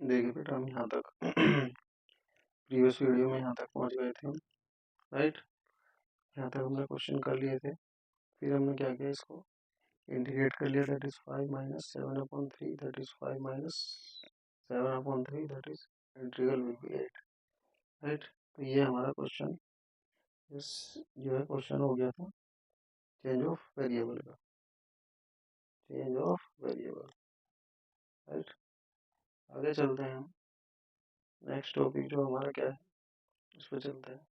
देखिए बेटा, हम यहाँ तक प्रीवियस वीडियो में यहाँ तक पहुँच गए थे हम, राइट। यहाँ तक हमने क्वेश्चन कर लिए थे। फिर हमने क्या किया, इसको इंटीग्रेट कर लिया, that is 5 minus 7/3, that is 5 minus 7/3, that is integral will B 8, right. तो ये हमारा क्वेश्चन इस जो है क्वेश्चन हो गया था चेंज ऑफ वेरिएबल का, चेंज ऑफ वेरिएबल, राइट। आगे चलते हैं हम, नेक्स्ट टॉपिक जो हमारा क्या है उस पर चलते हैं।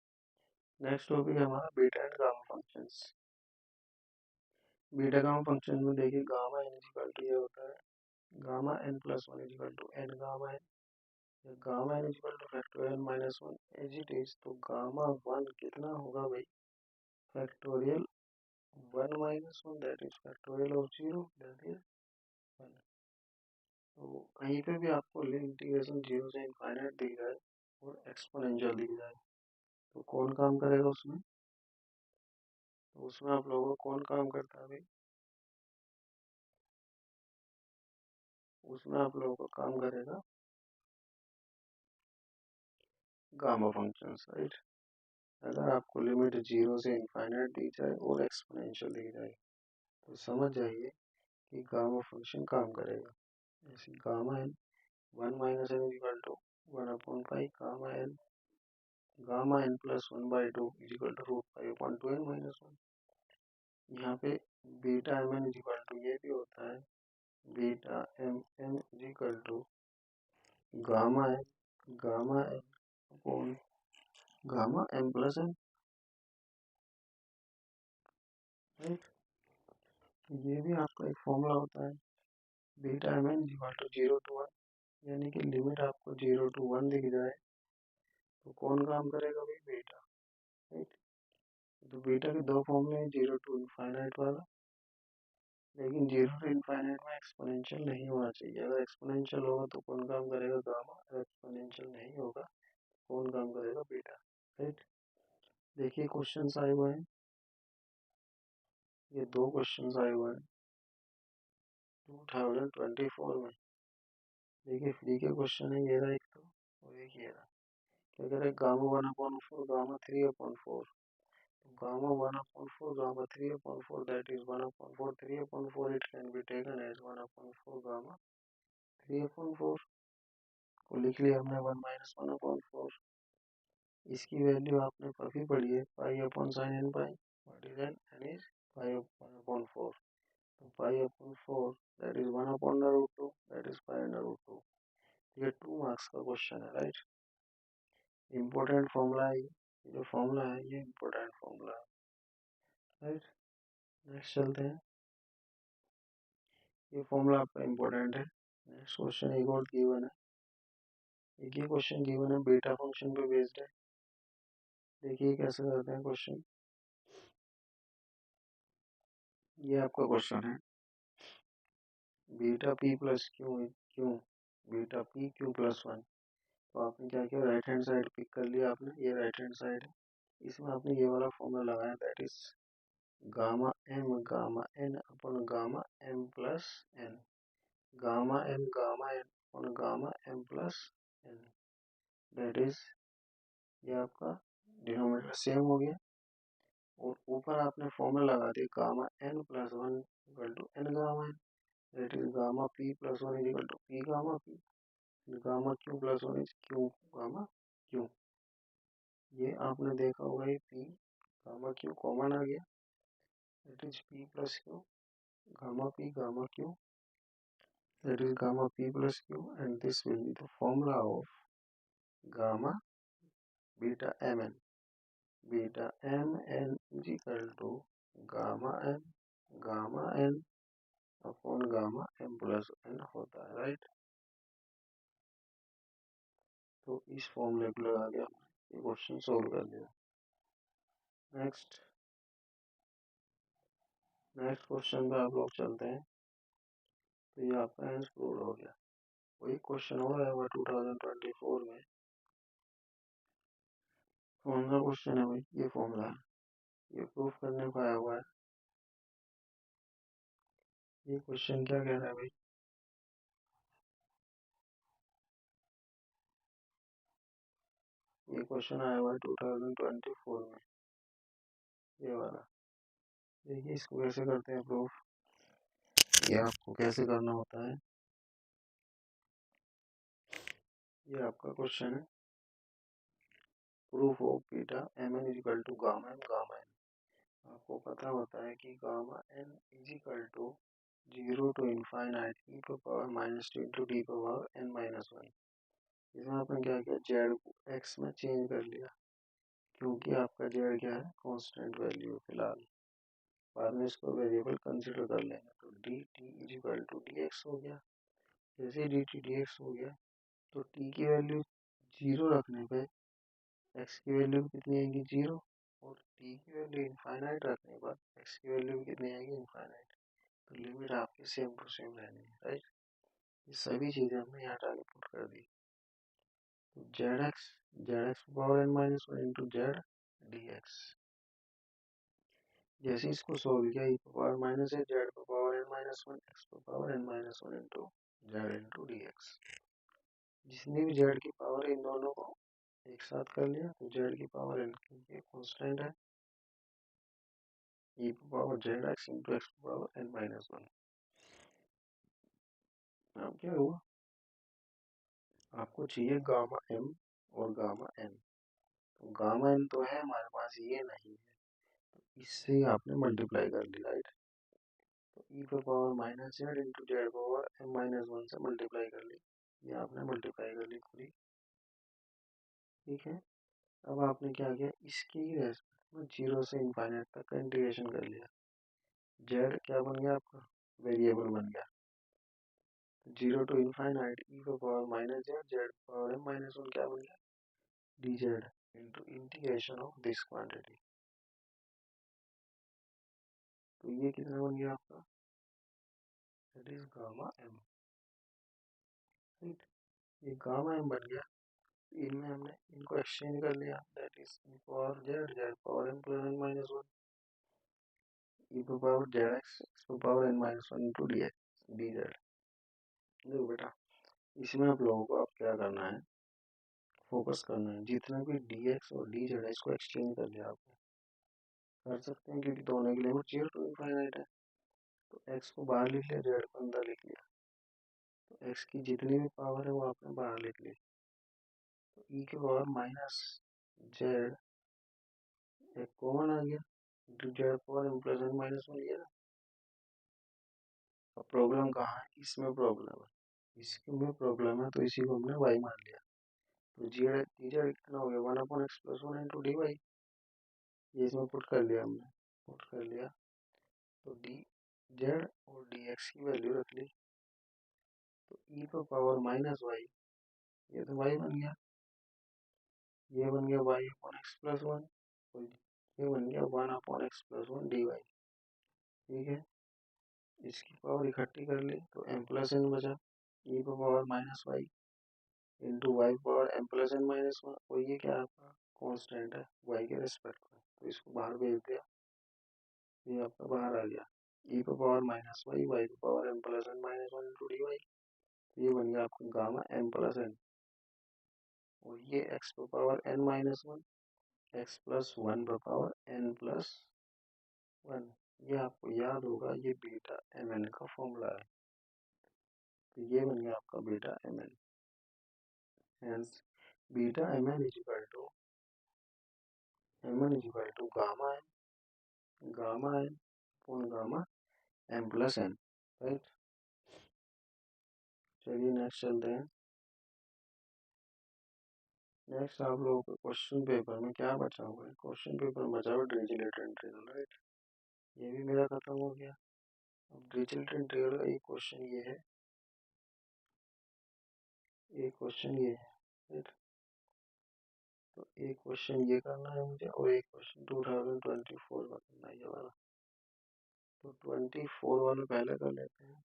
नेक्स्ट टॉपिक है हमारा beta and gamma functions. Beta gamma function में देखिए गामा एन इक्वल टू ये होता है gamma N plus one equal to N gamma N, या gamma N equal to factorial minus one as it is. तो gamma one कितना होगा भाई, factorial one minus one, that is factorial of zero, that is one. तो कहीं पे भी आपको इंटीग्रेशन जीरो से इनफाइनाइट दिख जाए और एक्सपोनेंशियल दिख जाए तो कौन काम करेगा उसमें, तो उसमें आप लोगों को कौन काम करता है भाई, उसमें आप लोगों को काम करेगा गामा फंक्शन, राइट। अगर आपको लिमिट जीरो से इनफाइनाइट दी जाए और एक्सपोनेंशियल दी जाए तो समझ जाइए कि गामा फंक्शन काम करेगा। जैसे gamma n one minus n equal to 1/5 gamma N plus 1/2 equal to √5/2n-1। यहाँ पे beta m n equal to ये भी होता है beta m n equal to gamma n upon gamma m plus n, right. ये भी आपका एक फॉर्मूला होता है beta m n equal to 0 to 1, यानी कि लिमिट आपको 0 to 1 दिख जाए तो कौन काम करेगा भाई, बीटा, राइट। तो बीटा के दो फॉर्मूले हैं, 0 to इनफाइनाइट वाला, लेकिन 0 to इनफाइनाइट में एक्सपोनेंशियल नहीं होना चाहिए। अगर एक्सपोनेंशियल होगा तो कौन काम करेगा, गामा। अगर एक्सपोनेंशियल नहीं होगा कौन काम करेगा, बीटा, राइट। देखिए क्वेश्चंस आए हुए हैं, ये दो क्वेश्चंस आए हुए हैं 2024 में। देखिए फ्री के क्वेश्चन है, ये रहा एक तो, और एक ये रहा। क्या कह रहे हैं, gamma 1/4 gamma 3/4, gamma 1/4 gamma 3/4, that is 1/4 3/4, it can be taken as 1/4 gamma 3/4 को लिख लिया हमने 1 - 1/4। इसकी वैल्यू आपने काफी पढ़ी है, π/sin nπ, what is n is π/4, तो π/4 that is 1/√2, that is π/√2। ये 2 मार्क्स का क्वेश्चन है, राइट। इम्पोर्टेंट फॉर्मूला है, ये जो फॉर्मूला है ये इम्पोर्टेंट फॉर्मूला है, राइट। नेक्स्ट चलते हैं, ये फॉर्मूला आपका इम्पोर्टेंट है। नेक्स्ट क्वेश्चन एक और गिवन है, एक ही क्वेश्चन गिवन है, बीटा फंक्शन पे बेस्ड है। देखिए कैसे करते हैं क्वेश्चन। ये आपका क्वेश्चन है beta P plus Q Q beta P Q plus 1। तो आपने क्या किया, राइट हैंड साइड पिक कर लिया आपने, ये राइट हैंड साइड है, इसमें आपने ये वाला फॉर्मूला लगाया, that is gamma n upon gamma m plus n, gamma n upon gamma m plus n, that is ये आपका डिनोमिनेटर सेम हो गया और ऊपर आपने फॉर्मूला लगा दिया gamma N plus one equal to N gamma n, that is gamma p plus one equal to p gamma p, gamma q plus one is q gamma q. ये आपने देखा होगा, ये पी गामा क्यू कॉमन आ गया, that is p plus q gamma p gamma q, that is gamma p plus q, and this will be the formula of gamma beta m n. Beta m n is equal to gamma n upon gamma m plus n होता है, right. तो इस फॉर्मूले को लगा के हमने ये क्वेश्चन सोल्व कर दिया। नेक्स्ट क्वेश्चन पे आप लोग चलते हैं। तो ये आपका आंसर प्रूव हो गया। वही क्वेश्चन हो रहा है 2024 में, कौन सा क्वेश्चन है भाई, ये फॉर्मूला है, ये प्रूफ करने को आया हुआ है। ये क्वेश्चन क्या कह रहा है भाई, ये क्वेश्चन आया हुआ है 2024 में, ये वाला। देखिए इसको कैसे करते हैं प्रूफ, ये आपको कैसे करना होता है। ये आपका क्वेश्चन है, proof of beta m n equal to gamma n gamma n. आपको पता होता है कि gamma n equal to 0 to infinite e to power minus 2 into d power n minus 1। इसमें आपने क्या किया, जेड को एक्स में चेंज कर लिया, क्योंकि आपका जेड क्या है, कांस्टेंट वैल्यू फिलहाल। बाद में इसको वेरिएबल कंसिडर कर लेंगे, तो d t is equal to d x हो गया। जैसे डी टी डी एक्स हो गया, तो टी की वैल्यू 0 रखने पे एक्स की वैल्यू कितनी आएगी, 0। और टी की वैल्यू इनफाइनाइट रखने पर एक्स की वैल्यू कितनी आएगी, इनफाइनाइट। तो लिमिट आपकी सेम टू सेम रहनी है, राइट। ये सभी चीज़ें हमने यहाँ आगे पुट कर दी। तो z x power N minus one into z d x. जैसे इसको सोल्व किया, e पावर माइनस है z power N minus one x power N minus one into z into D x. जितनी भी जेड की पावर है इन दोनों को एक साथ कर लिया, तो जेड की पावर एन की कांस्टेंट है, e power Z x into x power N minus one. अब क्या हुआ, आपको चाहिए गामा एम और गामा एन। तो गामा एन तो है हमारे पास, ये नहीं है, तो इससे आपने मल्टीप्लाई कर लिया, राइट। तो ई पे power minus z into z power M minus one से मल्टीप्लाई कर ली, ये आपने मल्टीप्लाई कर ली पूरी, ठीक है। अब आपने क्या किया, इसकी ही रेस्पेक्ट में 0 से इनफाइनाइट तक का इंटीग्रेशन कर लिया। जेड क्या बन गया आपका, वेरिएबल बन गया। 0 टू इनफाइनाइट ई पे power minus Z Z power M minus one क्या बन गया, D Z into integration of this quantity. तो ये कितना बन गया आपका, that is gamma M, right. ये गामा एम बन गया। इनमें हमने इनको एक्सचेंज कर लिया, that is E power Z Z power M plus N minus one, E पे पावर जेड एक्स एक्स पे power N minus one into D x D Z. देखो बेटा, इसमें आप लोगों को अब क्या करना है, फोकस करना है। जितना भी डी एक्स और डी जेड है इसको एक्सचेंज कर लिया, आपको कर सकते हैं क्योंकि दोनों की लिमिट 0 टू इनफाइनाइट है। तो एक्स को बाहर लिख लिया, जेड को अंदर लिख लिया, तो एक्स की जितनी भी पावर है वो आपने बाहर लिख ली। तो ई के पावर माइनस जेड एक कॉमन आ गया, into z power M plus N minus one लिया। अब प्रॉब्लम कहाँ है, इसमें प्रॉब्लम है, इसमें प्रॉब्लम है, तो इसी को हमने वाई मान लिया। तो जेड जेड कितना हो गया, one upon x plus one into d y. ये इसमें पुट कर लिया हमने, पुट कर लिया। तो डी जेड और डी एक्स की वैल्यू रख ली, तो ई पर पावर माइनस वाई, ये तो वाई बन गया, ये बन गया y upon x plus one, और ये बन गया one upon x plus one d y, ठीक है। इसकी पावर इकट्ठी कर ली, तो एम प्लस एन बचा, ई पर power minus y into y power M plus N minus one, और ये क्या आपका कॉन्स्टेंट है वाई के रिस्पेक्ट में, तो इसको बाहर भेज दिया, ये आपका बाहर आ गया। ई पर पावर माइनस वाई वाई पर power M plus N minus one into d y, ये बन गया आपका गामा एम प्लस एन। और ये एक्स पर power N minus one x plus one पर पावर एन प्लस वन, ये आपको याद होगा, ये बीटा एम एन का फॉर्मूला है। तो ये बन गया आपका beta m n, hence beta m n is equal to gamma n upon gamma m plus n, right. चलिए नेक्स्ट चलते हैं। नेक्स्ट आप लोगों को क्वेश्चन पेपर में क्या बचा हुआ है, क्वेश्चन पेपर में बचा हुआ डिरिचलेट इंटीग्रल, राइट। ये भी मेरा खत्म हो गया। अब डिरिचलेट इंटीग्रल का एक क्वेश्चन ये है, एक क्वेश्चन ये है, राइट। तो एक क्वेश्चन ये करना है मुझे, और एक क्वेश्चन 2024 का करना है, ये वाला। तो 24 वाला पहले कर लेते हैं।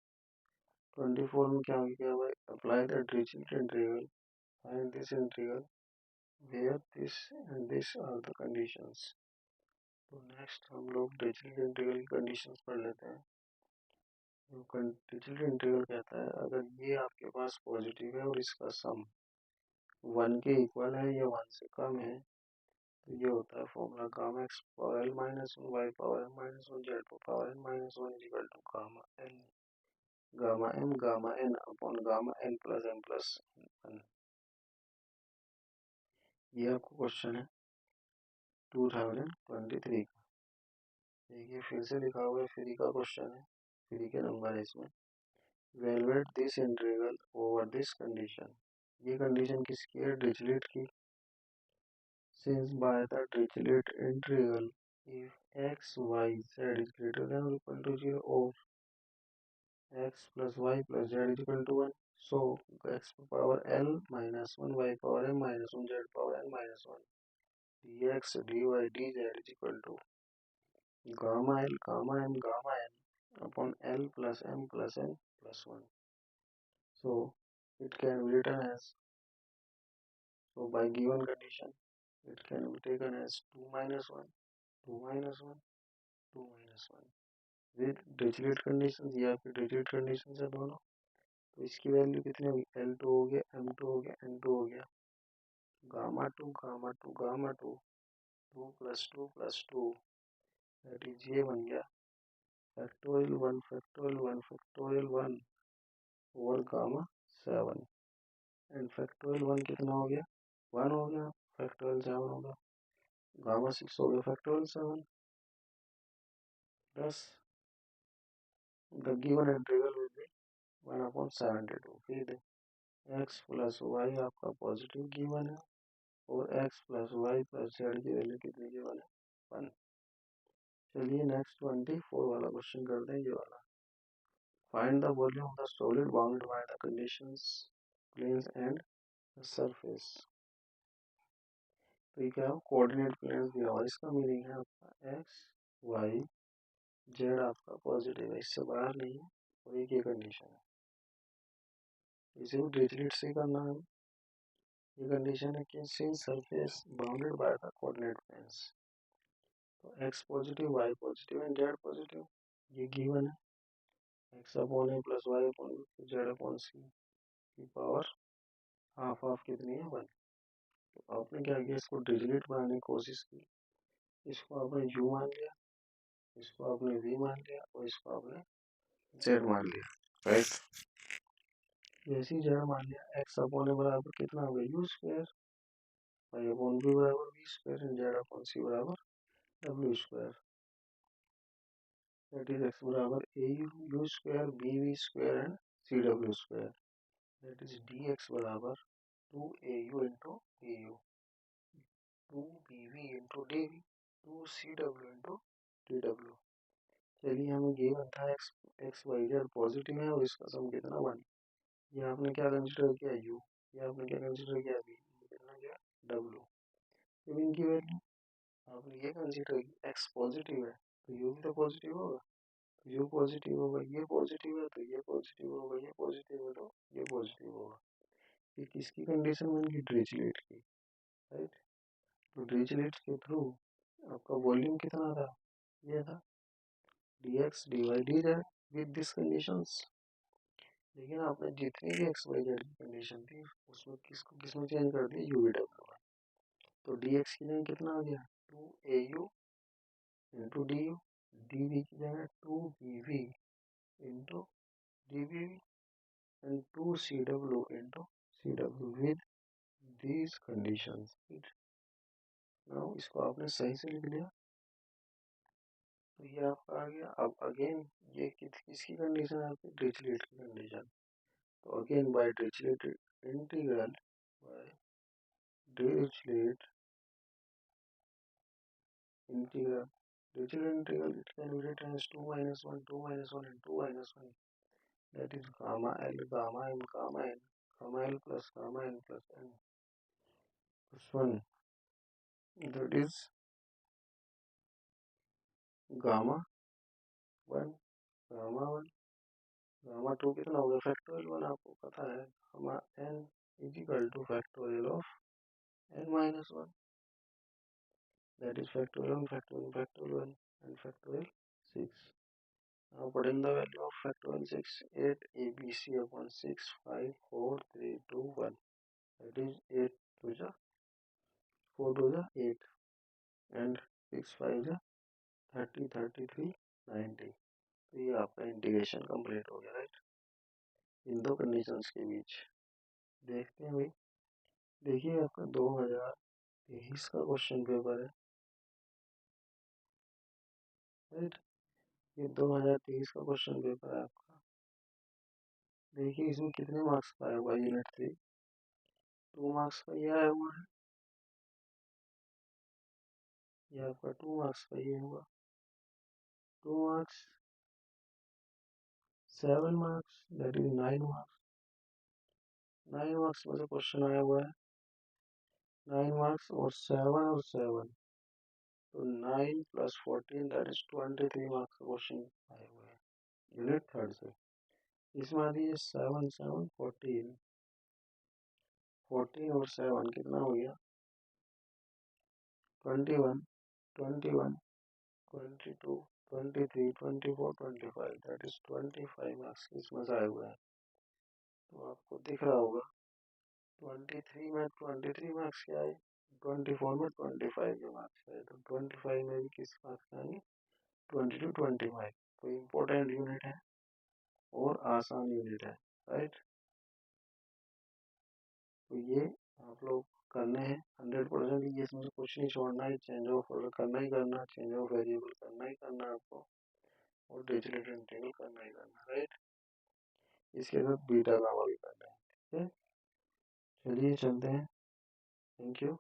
24 में क्या हो गया भाई, apply the Dirichlet integral, find this integral where this and this are the conditions। तो नेक्स्ट हम लोग डिरिचलेट इंटीग्रल की कंडीशंस पढ़ लेते हैं। डिरिचलेट इंटीग्रल कहता है अगर ये आपके पास पॉजिटिव है और इसका सम 1 के इक्वल है या 1 से कम है, तो ये होता है formula gamma x power l minus one y power M minus one z power N minus one equal to gamma l gamma m gamma n upon gamma l plus m plus one. ये आपको question है 2023 का। देखिए फिर से लिखा हुआ है, फ्री का क्वेश्चन है, फ्री के नंबर है इसमें। Evaluate this integral over this condition. ये कंडीशन किसकी है? डिरिचलेट की। Since by the Dirichlet integral, if x, y, z is greater than or equal to 0 or x plus y plus z is equal to 1, so x power l minus 1 y power m minus 1 z power n minus 1 dx dy dz is equal to gamma l gamma m gamma n upon l plus m plus n plus 1. So it can be written as, so by given condition, it can be taken as 2 minus 1, 2 minus 1, 2 minus 1. With Dirichlet condition, ये आपकी Dirichlet condition है दोनों। तो इसकी value कितनी होगी? L2 हो गया, M2 हो गया, N2 हो गया, gamma two gamma two gamma two, 2 + 2 + 2, that is ये बन गया factorial 1 factorial 1 factorial 1 over gamma 7 and factorial 1 कितना हो गया? 1 हो गया, फैक्टोरियल 7 होगा, गामा 6 हो गया factorial 7 plus the given integral will be 1/72। फिर x प्लस वाई आपका पॉजिटिव गिवन है और x plus y plus z की वैल्यू कितनी गिवन है? 1। चलिए नेक्स्ट 24 वाला क्वेश्चन करते हैं, ये वाला। Find the volume of the solid bounded by the conditions planes and the surface. तो ये क्या है? कोऑर्डिनेट प्लेन्स दिया हुआ है, इसका मीनिंग है आपका x y z आपका पॉजिटिव है, इससे बाहर नहीं है और एक ये कंडीशन है, इसे भी डिरिचलेट से करना है। ये कंडीशन है कि since surface bounded by the coordinate planes, तो x positive y positive and z positive, ये गिवन है। x upon A plus Y upon Z upon C की पावर हाफ हाफ कितनी है? 1। तो आपने क्या किया? इसको डिरिचलेट बनाने की कोशिश की, इसको आपने u मान लिया, इसको आपने v मान लिया और इसको आपने z मान लिया, राइट। जैसे ही z मान लिया, x अपॉन ए बराबर कितना हो गया? u square, y upon b बराबर v square and z upon c बराबर w square. That is x बराबर a u square b v square and c w square. That is dx बराबर 2au into du, 2bv into dv, 2cw into dw। चलिए हमें given था x y z positive है और इसका सम कितना? 1। ये आपने क्या कंसिडर किया? u। ये आपने क्या कंसिडर किया? v। कितना गया? w। जब इनकी वैल्यू आपने ये कंसिडर की x पॉजिटिव है तो u भी तो पॉजिटिव होगा, ये पॉजिटिव होगा, ये पॉजिटिव है तो ये पॉजिटिव होगा, ये पॉजिटिव है तो ये पॉजिटिव होगा। ये किसकी कंडीशन बन गई? डिरिचलेट की, राइट। तो डिरिचलेट के थ्रू आपका वॉल्यूम कितना था? ये था dx dy dz with this conditions. लेकिन आपने जितनी भी एक्स वाई जेड की कंडीशन थी उसमें किसमें चेंज कर दिया? यू वी डब्ल्यू में। तो dx की जगह कितना आ गया? 2au into d u, d v की जगह 2bv into dbv and 2cw into cw with these conditions। now इसको आपने सही से लिख लिया तो ये आपका आ गया। अब अगेन ये किसकी कंडीशन है? आपकी डिरिचलेट की कंडीशन। तो again by Dirichlet integral, by Dirichlet integral, Dirichlet integral it can be written as 2 minus 1 2 minus 1 and 2 minus 1, that is gamma l gamma m gamma n gamma l plus gamma n plus n plus 1, that is gamma 1 gamma 1 gamma 2 कितना हो गया? Factorial 1 आपको पता है, gamma n is equal to factorial of n minus 1, that is factorial 1 factorial factorial 1 and factorial 6। now put in the value of factorial 6, 8 abc upon 6 5 4 3 2 1, that is 8 5 जा 30, 33, 90। तो ये आपका इंटीग्रेशन कंप्लीट हो गया, राइट, इन दो कंडीशंस के बीच। देखते हैं भाई, देखिए आपका 2023 का क्वेश्चन पेपर है, राइट, ये 2023 का क्वेश्चन पेपर है आपका। देखिए इसमें कितने मार्क्स का आया हुआ, यूनिट 3 2 मार्क्स का ये आया हुआ है, ये आपका 2 मार्क्स का ये हुआ, 2 marks, 7 marks, that is 9 marks, 9 marks में से क्वेश्चन आया हुआ है, 9 मार्क्स और 7 तो 9 + 14 दैट इज 23 मार्क्स का क्वेश्चन आया हुआ है यूनिट 3 से। इसमें आ रही है 7 7 14, 14 और 7 कितना हो गया 21, 21, 22, 23, 24, 25 दैट इज 25 मार्क्स इसमें से आए हुए हैं। तो आपको दिख रहा होगा 23 में 23 मार्क्स के आए, 24 में 25 के मार्क्स आए, तो 25 में भी किस मार्क्स आएंगे 22, 25। तो इम्पोर्टेंट यूनिट है और आसान यूनिट है, राइट। तो ये आप लोग करने हैं 100%, ये इसमें से कुछ नहीं छोड़ना है, चेंज ऑफ ऑर्डर करना ही करना, चेंज ऑफ वेरिएबल करना ही करना है आपको, और डिरिचलेट इंटीग्रल करना ही करना, राइट। इसके साथ बीटा गामा भी करना है, ठीक है। चलिए चलते हैं, थैंक यू।